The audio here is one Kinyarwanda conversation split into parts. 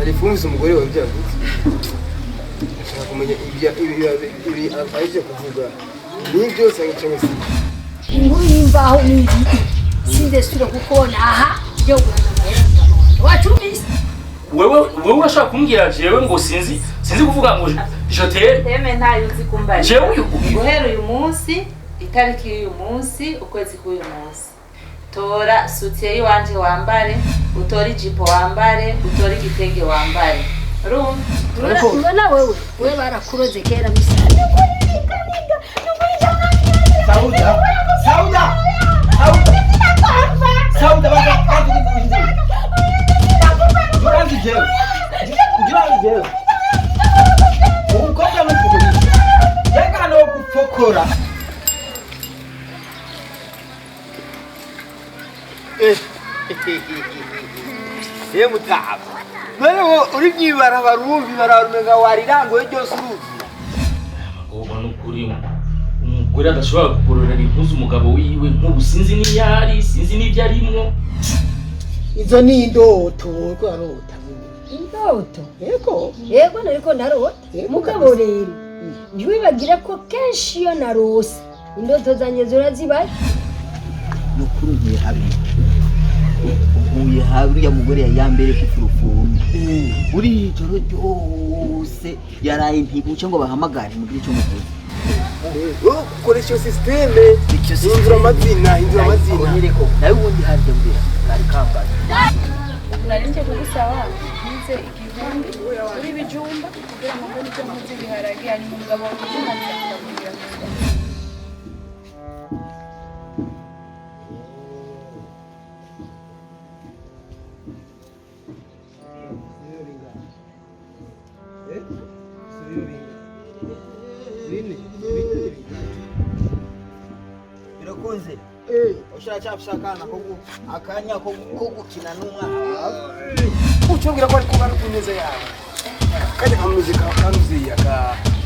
Alifunza umugore wa byagutse. Ashaka kumenya ibi aje kuvuga. Ni byose cyangwa se. Inkuru y'imbaho ni sindesura kukona aha yo wachumisi. Wewe urashaka kumbwira jewe ngo sinzi kuvuga ngo jotere. Teme ntayo nzi kumbara. Jewe guhera uyu munsi itariki y'uyu munsi ukwezi k'uyu munsi. Tora sutiye yiwanje wambare, utori jipo wambare, utori gitenge wambare. Urabona wewe barakuroze kera misana. Sauda Ujiranje. Umukobwa n'ukuguru. Yega no gupfokora. Mutaba. Wewe uri byibara barumvi bararumenga warirango ryose uruzi. Oba nukuri umugore adashobora kugororera impuzu umugabo wiwe nk'ubu sinzi n'iyari sinzi n'ibyo arimwo. Izo ni indoto arota. Indoto? Yego nariko narota. Mugabo rero ntiwibagira ko kenshi iyo narose indoto zanjye zirazibaye. Nukuri ngiye habi. Ubuye habi ya mugore yambere kifurufuni. Uri joro ryose yaraye ntibuce ngo bahamagare mu gihe cyo muvuze. Koresha systeme. Indura amazina. Nireko nawe ubundi harya mbere ari kambara. Narinje kugusaba nze igihumbi uri bijumba kugira ngo mbone icyo mpuze biharage ari umugabo w'umuhanzi kugira birakunze ushaka akanya ko gukina n'umwana ucungira ko ari kubana kuneza yawe kandi kamuzika kanuziya ka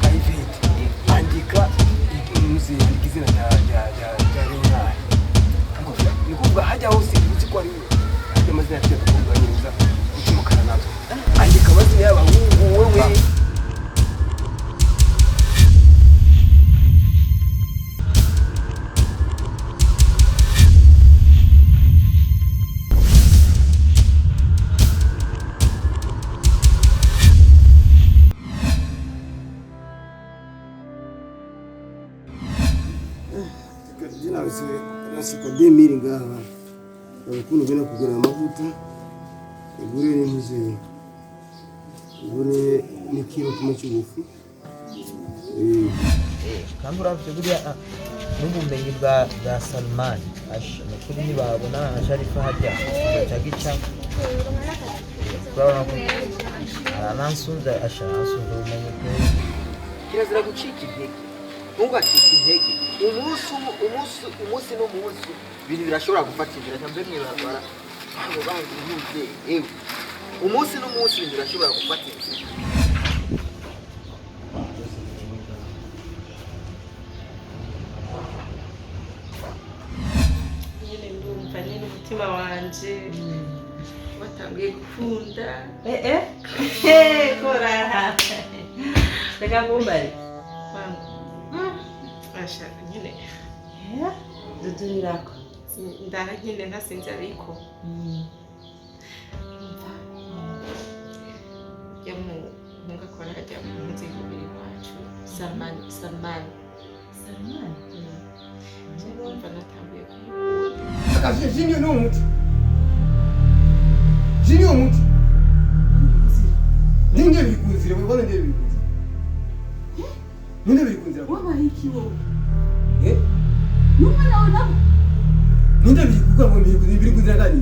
event andika muzika igizina ya rinari ni kuvuga hajya hose uzi ko ari hajya amazina ya kuvuga neza ucumukana nazo andika amazina y'abahungu wewe. Nasika 2000 ngaha ukuntu bena kugura amavuta igure n'impuzu igure n'ikiro kimwe cy'ubufu kandi uravye buriya n'ubumenyi bwa Salman asha nakuri nibabona Sharifa hajya cyagica urabona ko aransunza asha asunza ubumenyi bwe kirazira gucika intege ntugacike intege umunsi n'umunsi ibintu birashobora gufata inzira cyangwa mbere mwibara aho bangi ntuze ewe umunsi n'umunsi ibintu birashobora gufata inzira. Nyine ndumva nyine umutima wanje watangiye gukunda kora reka ngumbare ashaka nyine dudurirako ndara nyine ntasinze ariko mungakora hajya munsi y'umubiri wacu Salman ndumva natanguye kumukunda akazi jinyo n'umuti jinyo umuti ninde bikunzira wewe ninde bikunzira ninde bikunzira wabaye iki wowe ninde bikuvuga ngo bikunzira kandi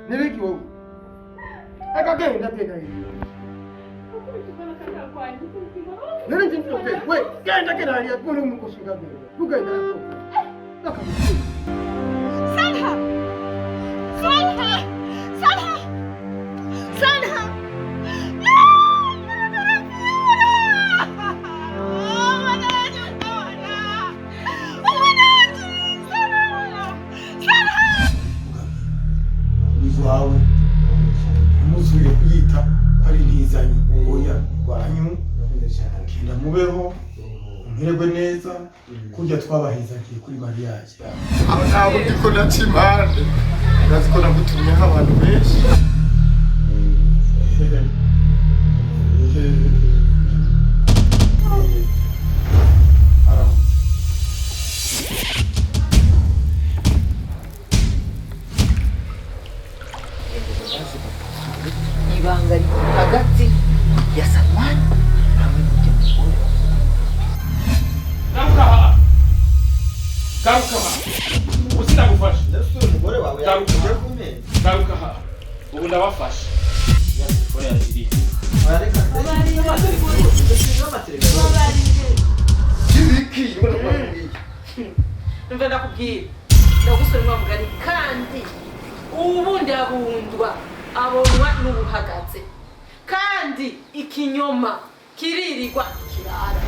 Nibiki wowe akagenda tena hivi nani jinsi wewe genda kena hali ya kule mko shingapi tugenda hapo umererwe neza kurya twabahezagiye kuri mariage aho ntabwo ndiko naca impande urazi ko nagutumyeho abantu benshi ibanga riri hagati ya Samani hamwe n'undi mugore. Garuka aha ubu sinagufasha Umugore wawe yakuye ku meza. garuka aha ubu ndabafasha ya telefone yanjye iri Bareka kibiki ubona ko ari Mve ndakubwira ndagusubira mugari kandi ubundi abundwa abonwa n'ubuhagaze kandi ikinyoma kiririrwa kirara